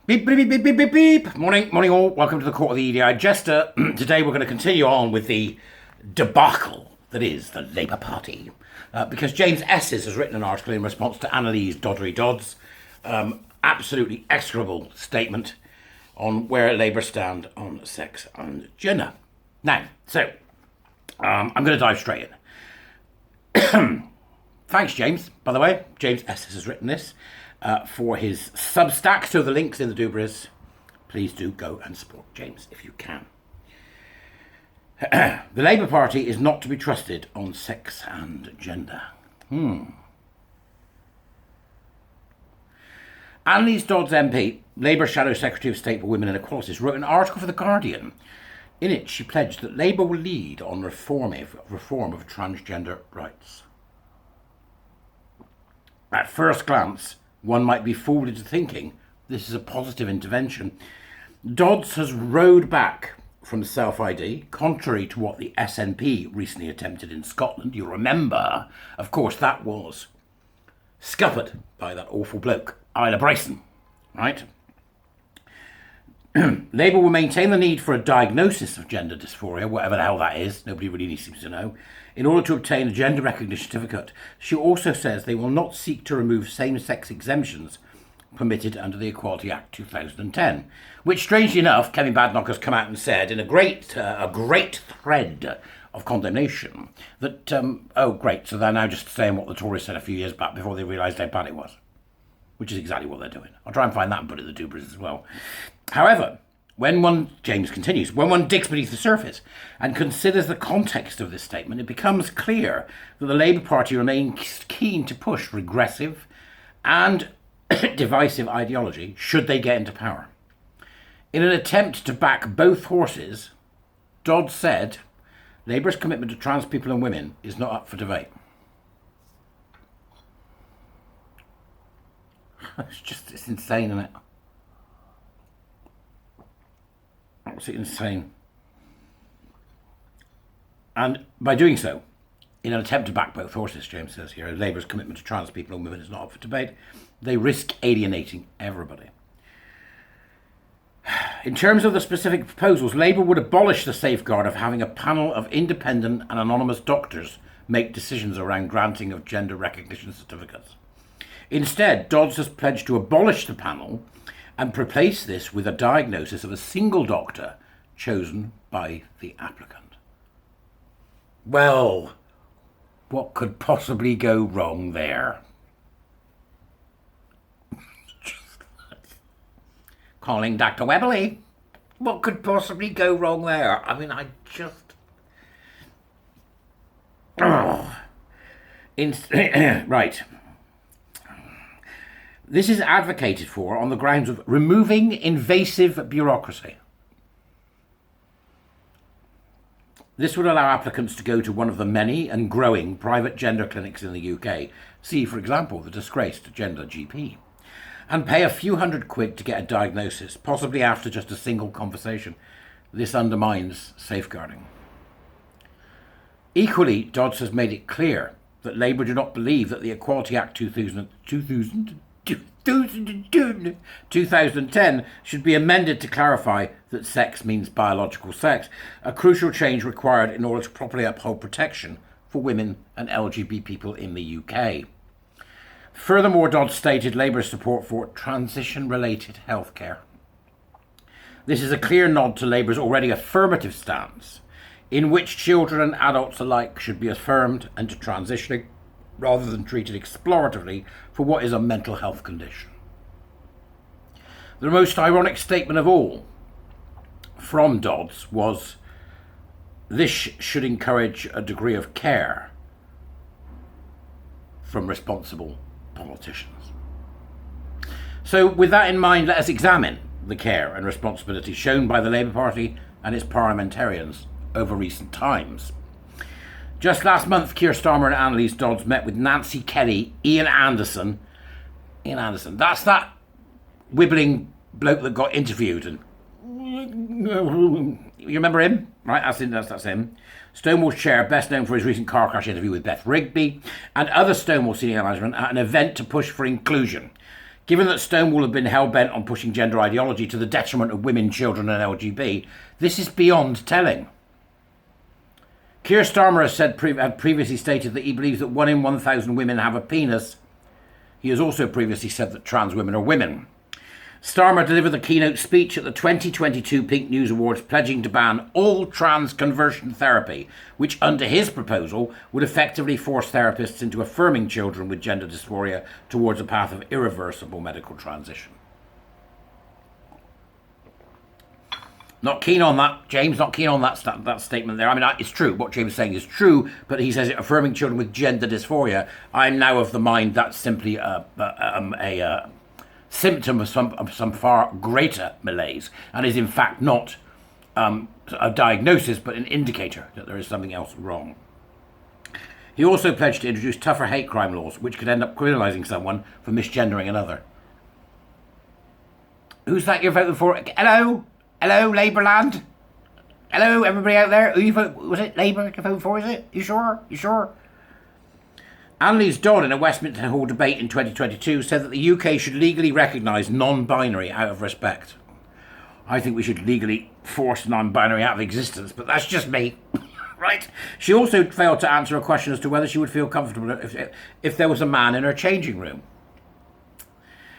Beep, beep, beep, beep, beep, beep. Morning, morning all. Welcome to the Court of the EDI Jester. Today we're going to continue on with the debacle that is the Labour Party. Because James Esses has written an article in response to Annalise Doddery Dodd's absolutely execrable statement on where Labour stand on sex and gender. Now, I'm going to dive straight in. Thanks, James, by the way. James Esses has written this for his Substack, so the link's in the doobras. Please do go and support James if you can. The Labour Party is not to be trusted on sex and gender. Annalise Dodds MP, Labour Shadow Secretary of State for Women and Equalities, wrote an article for The Guardian. In it, she pledged that Labour will lead on reform of transgender rights. At first glance, one might be fooled into thinking this is a positive intervention. Dodds has rowed back from self-ID, contrary to what the SNP recently attempted in Scotland. You remember, of course, that was scuppered by that awful bloke, Isla Bryson, right? Labour will maintain the need for a diagnosis of gender dysphoria, whatever the hell that is, nobody really seems to know, in order to obtain a gender recognition certificate. She also says they will not seek to remove same-sex exemptions permitted under the Equality Act 2010, which, strangely enough, Kemi has come out and said in a great thread of condemnation that, oh great, so they're now just saying what the Tories said a few years back before they realised how bad it was, which is exactly what they're doing. I'll try and find that and put it in the doobras as well. However, James continues, when one digs beneath the surface and considers the context of this statement, it becomes clear that the Labour Party remains keen to push regressive and divisive ideology should they get into power. In an attempt to back both horses, Dodd said Labour's commitment to trans people and women is not up for debate. It's insane, isn't it? Absolutely insane. And by doing so, in an attempt to back both horses, James says here, Labour's commitment to trans people and women is not up for debate, they risk alienating everybody. In terms of the specific proposals, Labour would abolish the safeguard of having a panel of independent and anonymous doctors make decisions around granting of gender recognition certificates. Instead, Dodds has pledged to abolish the panel and replace this with a diagnosis of a single doctor chosen by the applicant. Well, what could possibly go wrong there? Calling Dr. Webley. What could possibly go wrong there? I mean, right. This is advocated for on the grounds of removing invasive bureaucracy. This would allow applicants to go to one of the many and growing private gender clinics in the UK, see, for example, the disgraced gender GP, and pay a few £100 to get a diagnosis, possibly after just a single conversation. This undermines safeguarding. Equally, Dodds has made it clear that Labour do not believe that the Equality Act 2010 should be amended to clarify that sex means biological sex, a crucial change required in order to properly uphold protection for women and LGBT people in the UK. Furthermore, Dodd stated Labour's support for transition-related healthcare. This is a clear nod to Labour's already affirmative stance, in which children and adults alike should be affirmed into transitioning rather than treated exploratively for what is a mental health condition. The most ironic statement of all from Dodds was, this should encourage a degree of care from responsible politicians. So with that in mind, let us examine the care and responsibility shown by the Labour Party and its parliamentarians over recent times. Just last month, Keir Starmer and Annalise Dodds met with Nancy Kelly, Ian Anderson, that's that wibbling bloke that got interviewed, and you remember him, right? That's him. Stonewall's chair, best known for his recent car crash interview with Beth Rigby, and other Stonewall senior management at an event to push for inclusion. Given that Stonewall had been hell-bent on pushing gender ideology to the detriment of women, children and LGBT, this is beyond telling. Keir Starmer had previously stated that he believes that 1 in 1,000 women have a penis. He has also previously said that trans women are women. Starmer delivered the keynote speech at the 2022 Pink News Awards pledging to ban all trans conversion therapy, which under his proposal would effectively force therapists into affirming children with gender dysphoria towards a path of irreversible medical transition. Not keen on that, James, not keen on that statement there. I mean, it's true. What James is saying is true, but he says it affirming children with gender dysphoria. I'm now of the mind that's simply a symptom of some far greater malaise, and is in fact not a diagnosis, but an indicator that there is something else wrong. He also pledged to introduce tougher hate crime laws, which could end up criminalising someone for misgendering another. Who's that you're voting for? Hello? Hello, Labourland? Hello, everybody out there? Who you vote? Was it Labour to vote for, is it? You sure? You sure? Anneliese Dodd, in a Westminster Hall debate in 2022, said that the UK should legally recognise non-binary out of respect. I think we should legally force non-binary out of existence, but that's just me. Right? She also failed to answer a question as to whether she would feel comfortable if there was a man in her changing room.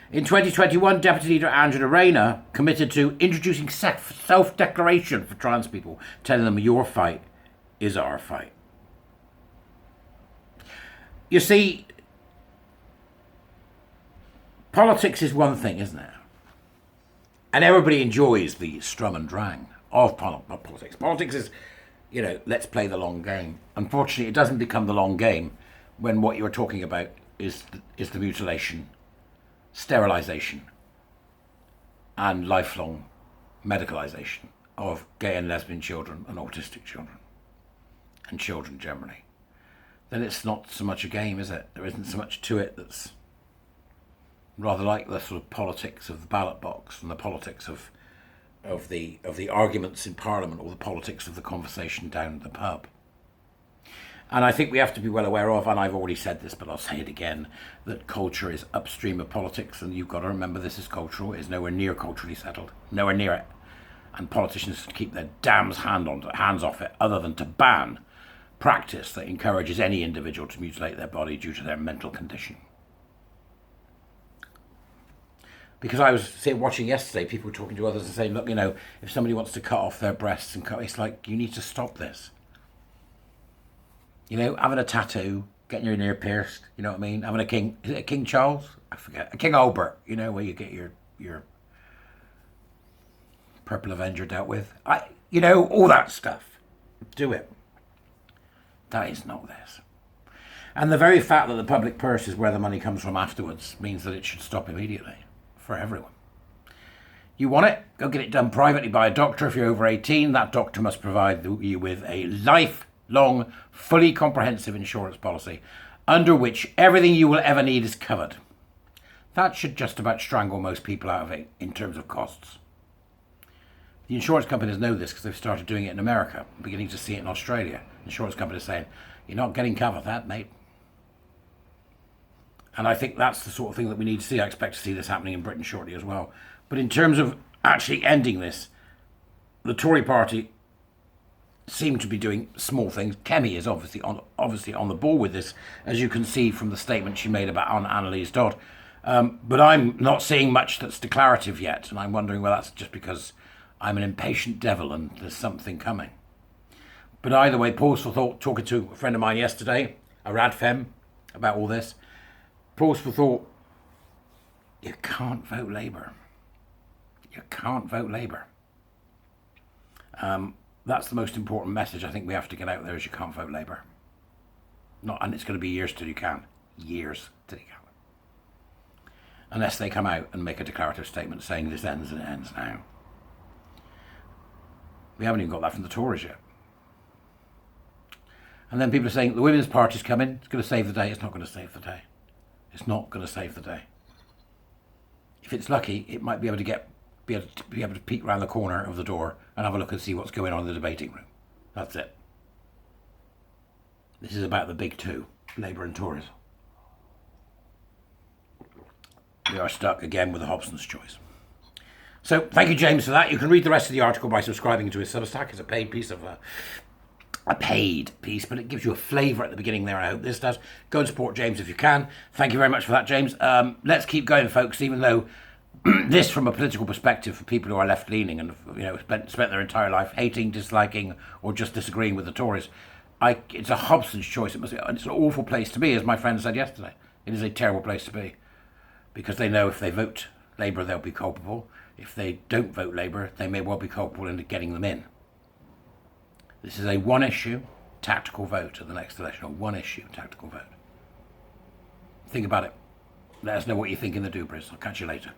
In 2021, Deputy Leader Angela Rayner committed to introducing self-declaration for trans people, telling them your fight is our fight. You see, politics is one thing, isn't it? And everybody enjoys the strum and drang of politics. Politics is, let's play the long game. Unfortunately, it doesn't become the long game when what you're talking about is the mutilation, sterilisation, and lifelong medicalisation of gay and lesbian children and autistic children, and children generally. Then it's not so much a game, is it? There isn't so much to it. That's rather like the sort of politics of the ballot box and the politics of the arguments in Parliament, or the politics of the conversation down at the pub. And I think we have to be well aware of, and I've already said this, but I'll say it again, that culture is upstream of politics, and you've got to remember this is cultural. It is nowhere near culturally settled, nowhere near it. And politicians should keep their hands off it, other than to ban practice that encourages any individual to mutilate their body due to their mental condition. Because I was watching yesterday, people were talking to others and saying, look, if somebody wants to cut off their breasts and it's like, you need to stop this. Having a tattoo, getting your ear pierced, you know what I mean? Having is it a King Charles? I forget. A King Albert, where you get your Purple Avenger dealt with. All that stuff. Do it. That is not this. And the very fact that the public purse is where the money comes from afterwards means that it should stop immediately for everyone. You want it? Go get it done privately by a doctor. If you're over 18, that doctor must provide you with a lifelong, fully comprehensive insurance policy under which everything you will ever need is covered. That should just about strangle most people out of it in terms of costs. The insurance companies know this because they've started doing it in America, beginning to see it in Australia. Insurance companies saying, you're not getting covered for that, mate. And I think that's the sort of thing that we need to see. I expect to see this happening in Britain shortly as well. But in terms of actually ending this, the Tory party seem to be doing small things. Kemi is obviously on the ball with this, as you can see from the statement she made on Anneliese Dodd. But I'm not seeing much that's declarative yet, and I'm wondering whether that's just because I'm an impatient devil and there's something coming. But either way, pause for thought. Talking to a friend of mine yesterday, a radfem, about all this. Pause for thought. You can't vote Labour. You can't vote Labour. That's the most important message I think we have to get out there, is you can't vote Labour. And it's going to be years till you can. Years till you can. Unless they come out and make a declarative statement saying this ends and it ends now. We haven't even got that from the Tories yet. And then people are saying the Women's Party's coming, it's going to save the day. It's not going to save the day. It's not going to save the day. If it's lucky, it might be able to peek around the corner of the door and have a look and see what's going on in the debating room. That's it. This is about the big two, Labour and Tories. we are stuck again with the Hobson's choice. So thank you, James, for that. You can read the rest of the article by subscribing to his Substack. It's a paid piece but it gives you a flavour at the beginning there. I hope this does. Go and support James if you can. Thank you very much for that, James. Let's keep going, folks, even though this, from a political perspective, for people who are left-leaning and spent their entire life hating, disliking, or just disagreeing with the Tories, it's a Hobson's choice. It's an awful place to be, as my friend said yesterday. It is a terrible place to be, because they know if they vote Labour, they'll be culpable. If they don't vote Labour, they may well be culpable in getting them in. This is a one-issue tactical vote at the next election. A one-issue tactical vote. Think about it. Let us know what you think in the Dubras. I'll catch you later.